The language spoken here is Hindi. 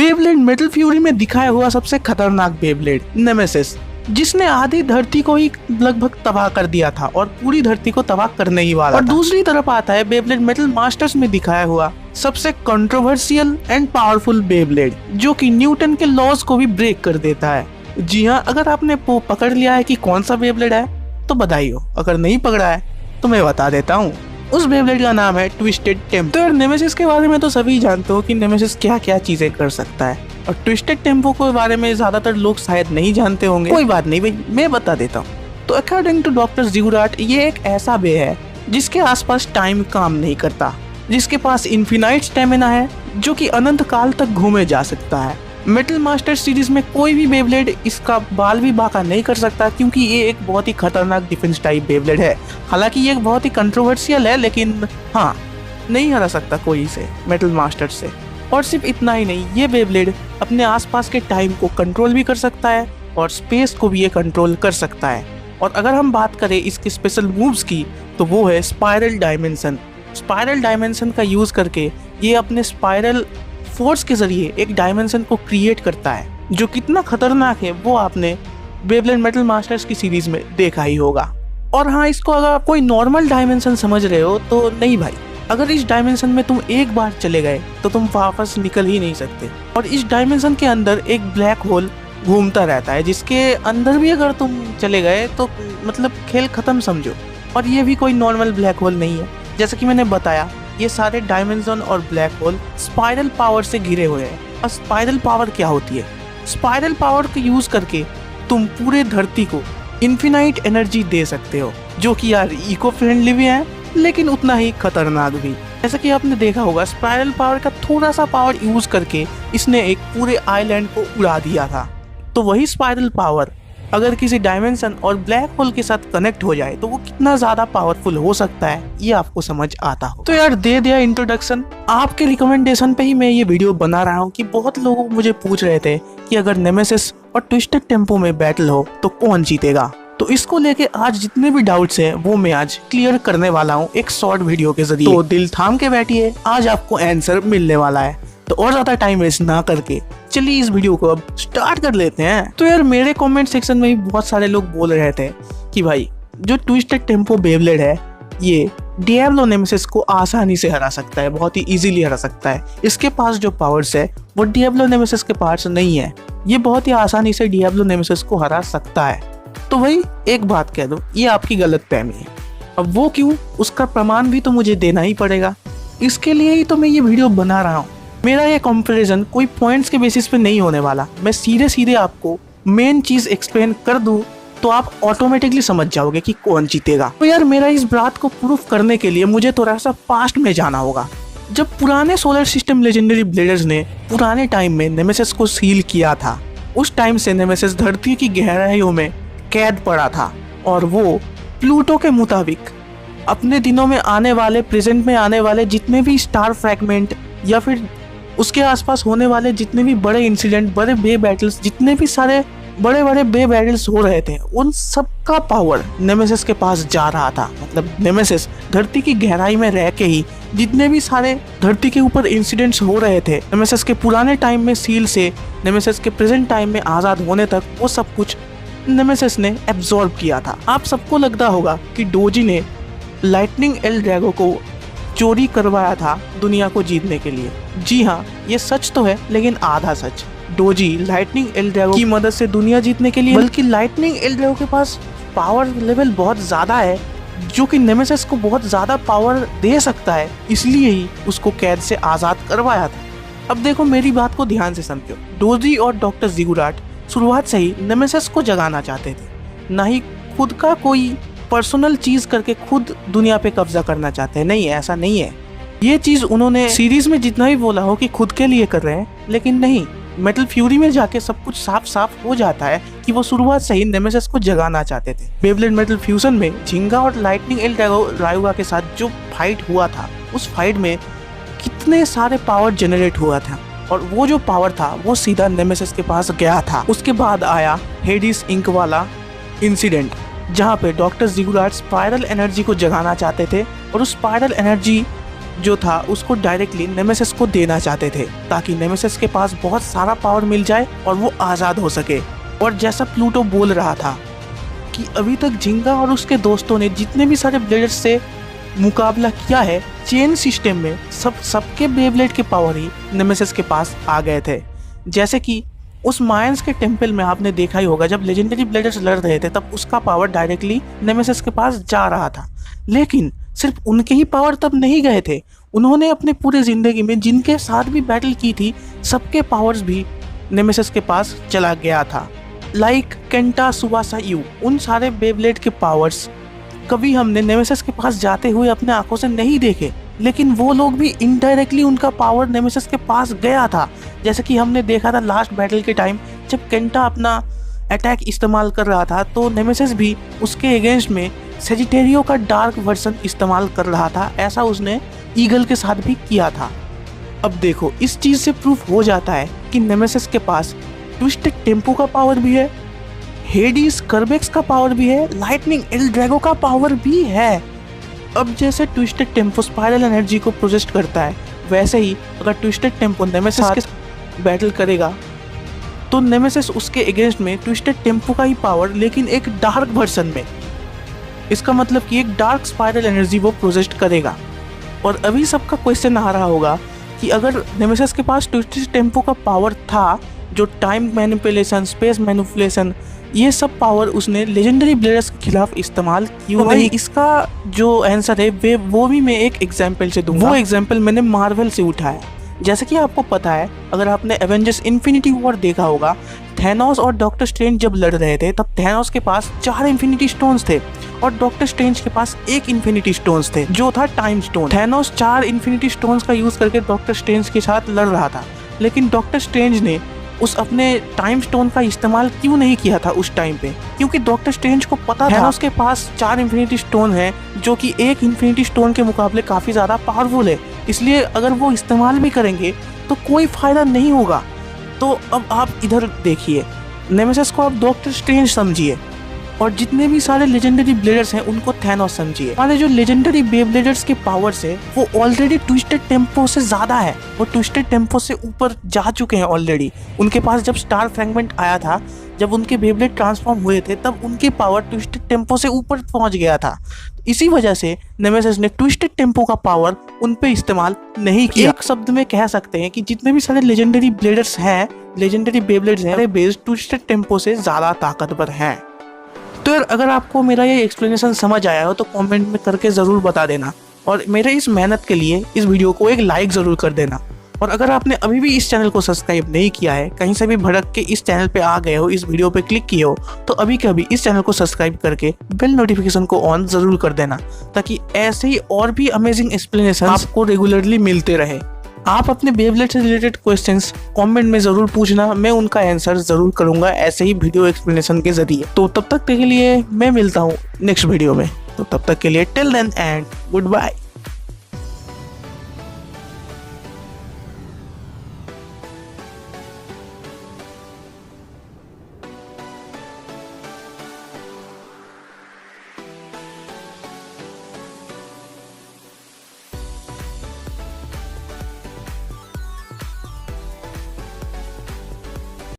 बेब्लेड मेटल फ्यूरी में दिखाया हुआ सबसे खतरनाक बेब्लेड नेमेसिस, जिसने आधी धरती को ही लगभग तबाह कर दिया था और पूरी धरती को तबाह करने ही वाला। और दूसरी तरफ आता है बेब्लेड मेटल मास्टर्स में दिखाया हुआ सबसे कंट्रोवर्शियल एंड पावरफुल बेब्लेड, जो कि न्यूटन के लॉज को भी ब्रेक कर देता है। जी हाँ, अगर आपने पकड़ लिया है कि कौन सा बेब्लेड है तो बधाई हो, अगर नहीं पकड़ा है तो मैं बता देता हूँ। उस बेब्लेड का नाम है ट्विस्टेड टेम्पो। तो नेमेसिस के बारे में तो सभी जानते हो कि नेमेसिस क्या क्या चीजें कर सकता है, और ट्विस्टेड टेम्पो के बारे में ज्यादातर लोग शायद नहीं जानते होंगे। कोई बात नहीं भाई, मैं बता देता हूँ। तो अकॉर्डिंग टू डॉक्टर जिगुराट, ये एक ऐसा बे है जिसके आसपास टाइम काम नहीं करता, जिसके पास इन्फिनाइट स्टेमिना है, जो कि अनंत काल तक घूमे जा सकता है। मेटल मास्टर सीरीज में कोई भी बेब्लेड इसका बाल भी बांका नहीं कर सकता, क्योंकि ये एक बहुत ही खतरनाक डिफेंस टाइप बेब्लेड है। हालांकि ये बहुत ही कंट्रोवर्शियल है, लेकिन हाँ, नहीं हरा सकता कोई इसे मेटल मास्टर से। और सिर्फ इतना ही नहीं, ये बेब्लेड अपने आसपास के टाइम को कंट्रोल भी कर सकता है और स्पेस को भी ये कंट्रोल कर सकता है। और अगर हम बात करें इसके स्पेशल मूव्स की, तो वो है स्पाइरल डायमेंशन। स्पाइरल डायमेंशन का यूज करके ये अपने स्पाइरल फोर्स के जरिए एक डायमेंशन को क्रिएट करता है, जो कितना खतरनाक है वो आपने बेब्लेड मेटल मास्टर्स की सीरीज में देखा ही होगा। और हाँ, इसको अगर आप कोई नॉर्मल डायमेंशन समझ रहे हो तो नहीं भाई, अगर इस डायमेंशन में तुम एक बार चले गए तो तुम वापस निकल ही नहीं सकते। और इस डायमेंशन के अंदर एक ब्लैक होल घूमता रहता है, जिसके अंदर भी अगर तुम चले गए तो मतलब खेल खत्म समझो। और ये भी कोई नॉर्मल ब्लैक होल नहीं है, जैसा कि मैंने बताया, ये सारे डायमेंशन और ब्लैक होल स्पाइरल पावर से घिरे हुए हैं। और स्पाइरल पावर क्या होती है? स्पाइरल पावर को यूज करके तुम पूरे धरती को इन्फिनाइट एनर्जी दे सकते हो, जो कि यार इको फ्रेंडली भी है लेकिन उतना ही खतरनाक भी। जैसा कि आपने देखा होगा, स्पाइरल पावर का थोड़ा सा पावर यूज करके इसने एक पूरे आइलैंड को उड़ा दिया था। तो वही स्पाइरल पावर अगर किसी डायमेंशन और ब्लैक होल के साथ कनेक्ट हो जाए तो वो कितना ज्यादा पावरफुल हो सकता है, ये आपको समझ आता हो। तो यार दे दिया इंट्रोडक्शन। आपके रिकमेंडेशन पे ही मैं ये वीडियो बना रहा हूँ कि बहुत लोग मुझे पूछ रहे थे कि अगर नेमेसिस और ट्विस्टेड टेम्पो में बैटल हो तो कौन जीतेगा। तो इसको लेके आज जितने भी डाउट्स हैं वो मैं आज क्लियर करने वाला हूँ एक शॉर्ट वीडियो के जरिए। तो दिल थाम के बैठिए, आज आपको आंसर मिलने वाला है। तो और ज्यादा टाइम वेस्ट ना करके चलिए इस वीडियो को अब स्टार्ट कर लेते हैं। तो यार मेरे कमेंट सेक्शन में भी बहुत सारे लोग बोल रहे थे कि भाई जो ट्विस्टेड टेम्पो बेब्लेड है ये डियाब्लो नेमेसिस को आसानी से हरा सकता है, बहुत ही इजीली हरा सकता है। इसके पास जो पावर्स है वो डियाब्लो नेमेसिस के पास नहीं है, ये बहुत ही आसानी से डियाब्लो नेमेसिस को हरा सकता है। तो भाई एक बात कह दो, ये आपकी गलतफहमी है। अब वो क्यों, उसका प्रमाण भी तो मुझे देना ही पड़ेगा। इसके लिए ही तो मैं ये वीडियो बना रहा हूँ। मेरा ये कंपैरिजन कोई पॉइंट्स के बेसिस पे नहीं होने वाला, मैं सीधे सीधे आपको मेन चीज एक्सप्लेन कर दूं तो आप ऑटोमेटिकली समझ जाओगे कि कौन जीतेगा। तो यार मेरा इस बात को प्रूफ करने के लिए मुझे थोड़ा सा पास्ट में जाना होगा, जब पुराने सोलर सिस्टम लेजेंडरी ब्लेडर्स ने पुराने टाइम में नेमेसिस को सील किया था। उस टाइम से नेमेसिस धरती की गहराइयों में कैद पड़ा था और वो प्लूटो के मुताबिक अपने दिनों में आने वाले, प्रेजेंट में आने वाले जितने भी स्टार फ्रैगमेंट या फिर उसके आसपास होने वाले जितने भी बड़े इंसिडेंट, बड़े बे बैटल्स, जितने भी सारे बड़े बड़े बे बैटल्स हो रहे थे, उन सब का पावर नेमेसिस के पास जा रहा था। मतलब नेमेसिस धरती की गहराई में रह के ही जितने भी सारे धरती के ऊपर इंसिडेंट्स हो रहे थे, नेमेसिस के पुराने टाइम में सील से नेमेसिस के प्रेजेंट टाइम में आज़ाद होने तक, वो सब कुछ नेमेसिस ने एब्जॉर्ब किया था। आप सबको लगता होगा कि डोजी ने लाइटनिंग एल ड्रैगो को चोरी करवाया था दुनिया को जीतने के लिए। जी हाँ, ये सच तो है लेकिन आधा सच। डोजी लाइटनिंग एल ड्रैगो की मदद से दुनिया जीतने के लिए, बल्कि लाइटनिंग एल ड्रैगो के पास पावर लेवल बहुत ज्यादा है, जो कि नेमेसिस को बहुत ज्यादा पावर दे सकता है, इसलिए ही उसको कैद से आजाद करवाया था। अब देखो मेरी बात को ध्यान से समझो, डोजी और डॉक्टर जिगुराट शुरुआत से ही नेमेसिस को जगाना चाहते थे, ना ही खुद का कोई पर्सनल चीज करके खुद दुनिया पे कब्जा करना चाहते हैं। नहीं, ऐसा नहीं है। ये चीज उन्होंने सीरीज में जितना भी बोला हो कि खुद के लिए कर रहे हैं, लेकिन नहीं, मेटल फ्यूरी में जाके सब कुछ साफ साफ हो जाता है कि वो शुरुआत से ही नेमेसिस को जगाना चाहते थे। बेब्लेड मेटल फ्यूजन में झिंगा और लाइटनिंग एल ड्रैगो रायुगा के साथ जो फाइट हुआ था, उस फाइट में कितने सारे पावर जनरेट हुआ था, और वो जो पावर था वो सीधा नेमेसिस के पास गया था। उसके बाद आया हेडिस इंक वाला इंसिडेंट, जहाँ पे डॉक्टर जिगुराट स्पाइरल एनर्जी को जगाना चाहते थे, और उस स्पाइरल एनर्जी जो था उसको डायरेक्टली नेमेसिस को देना चाहते थे, ताकि नेमेसिस के पास बहुत सारा पावर मिल जाए और वो आज़ाद हो सके। और जैसा प्लूटो बोल रहा था कि अभी तक जिंगा और उसके दोस्तों ने जितने भी सारे ब्लेडर्स से मुकाबला किया है चेन सिस्टम में, सबके बेब्लेड के पावर ही नेमेसिस के पास आ गए थे। जैसे कि उस मायंस के टेम्पल में आपने देखा ही होगा, जब लेजेंडरी ब्लेडर्स लड़ रहे थे तब उसका पावर डायरेक्टली नेमेसिस के पास जा रहा था। लेकिन सिर्फ उनके ही पावर तब नहीं गए थे, उन्होंने अपने पूरे जिंदगी में जिनके साथ भी बैटल की थी सबके पावर्स भी नेमेसिस के पास चला गया था। लाइक केंटा, सुबासा, यू, उन सारे बेब्लेड के पावर्स कभी हमने नेमेसिस के पास जाते हुए अपने आंखों से नहीं देखे, लेकिन वो लोग भी इनडायरेक्टली उनका पावर नेमेसिस के पास गया था। जैसे कि हमने देखा था लास्ट बैटल के टाइम जब केंटा अपना अटैक इस्तेमाल कर रहा था तो नेमेसिस भी उसके अगेंस्ट में सेजिटेरियो का डार्क वर्जन इस्तेमाल कर रहा था। ऐसा उसने ईगल के साथ भी किया था। अब देखो, इस चीज़ से प्रूफ हो जाता है कि नेमेसिस के पास ट्विस्टेड टेम्पो का पावर भी है, हेडिस कर्बेक्स का पावर भी है, लाइटनिंग एल ड्रैगो का पावर भी है। अब जैसे ट्विस्टेड टेम्पो स्पाइरल एनर्जी को प्रोजेक्ट करता है, वैसे ही अगर ट्विस्टेड टेम्पो नेमेसिस के बैटल करेगा तो नेमेसिस उसके अगेंस्ट में ट्विस्टेड टेम्पो का ही पावर लेकिन एक डार्क वर्जन में, इसका मतलब कि एक डार्क स्पाइरल एनर्जी वो प्रोजेक्ट करेगा। और अभी सबका क्वेश्चन आ रहा होगा कि अगर नेमेसिस के पास ट्विस्टेड टेम्पो का पावर था, जो टाइम मैनिपुलेशन, स्पेस मैनिपुलेशन, ये सब पावर उसने लेजेंडरी ब्लेडर्स के खिलाफ इस्तेमाल क्यों नहीं? इसका जो आंसर है वो भी मैं एक एग्जांपल से दूंगा। वो एग्जांपल मैंने मार्वल से उठाया। जैसे कि आपको पता है, अगर आपने एवेंजर्स इन्फिनिटी वॉर देखा होगा, थैनोस और डॉक्टर स्ट्रेंज जब लड़ रहे थे तब थैनोस के पास 4 इन्फिनिटी स्टोन्स थे और डॉक्टर स्ट्रेंज के पास 1 इन्फिनिटी स्टोन्स थे, जो था time stone. Thanos 4 infinity stones का यूज करके डॉक्टर स्ट्रेंज के साथ लड़ रहा था, लेकिन डॉक्टर स्ट्रेंज ने उस अपने टाइम स्टोन का इस्तेमाल क्यों नहीं किया था उस टाइम पे? क्योंकि डॉक्टर स्ट्रेंज को पता था उसके पास 4 इन्फिनिटी स्टोन है, जो कि 1 इन्फिनिटी स्टोन के मुकाबले काफ़ी ज़्यादा पावरफुल है। इसलिए अगर वो इस्तेमाल भी करेंगे तो कोई फ़ायदा नहीं होगा। तो अब आप इधर देखिए, नेमेसिस को आप डॉक्टर स्ट्रेंज समझिए और जितने भी सारे लेजेंडरी ब्लेडर्स हैं उनको थैनोस समझिए। हमारे जो लेजेंडरी बेब्लेडर्स के पावर्स है वो ऑलरेडी ट्विस्टेड टेम्पो से ज़्यादा है, वो ट्विस्टेड टेम्पो से ऊपर जा चुके हैं ऑलरेडी। उनके पास जब स्टार फ्रैगमेंट आया था, जब उनके बेब्लेड ट्रांसफॉर्म हुए थे, तब उनके पावर ट्विस्टेड टेम्पो से ऊपर पहुंच गया था। इसी वजह से नेमेसिस ने ट्विस्टेड टेम्पो का पावर उन पे इस्तेमाल नहीं किया। एक शब्द में कह सकते हैं कि जितने भी सारे लेजेंडरी ब्लेडर्स हैं, लेजेंडरी बेब्लेड्स हैं, बेस्ड ट्विस्टेड टेम्पो से ज़्यादा ताकतवर हैं। तो यार, अगर आपको मेरा ये एक्सप्लेनेशन समझ आया हो तो कमेंट में करके ज़रूर बता देना और मेरे इस मेहनत के लिए इस वीडियो को एक लाइक ज़रूर कर देना। और अगर आपने अभी भी इस चैनल को सब्सक्राइब नहीं किया है, कहीं से भी भड़क के इस चैनल पे आ गए हो, इस वीडियो पे क्लिक किए हो, तो अभी के अभी इस चैनल को सब्सक्राइब करके बेल नोटिफिकेशन को ऑन ज़रूर कर देना, ताकि ऐसे ही और भी अमेजिंग एक्सप्लेनेशन आपको रेगुलरली मिलते रहे। आप अपने बेब्लेड से रिलेटेड क्वेश्चंस कमेंट में ज़रूर पूछना, मैं उनका आंसर ज़रूर करूँगा ऐसे ही वीडियो एक्सप्लेनेशन के ज़रिए। तो तब तक के लिए मैं मिलता हूँ नेक्स्ट वीडियो में। तो तब तक के लिए till then and good bye.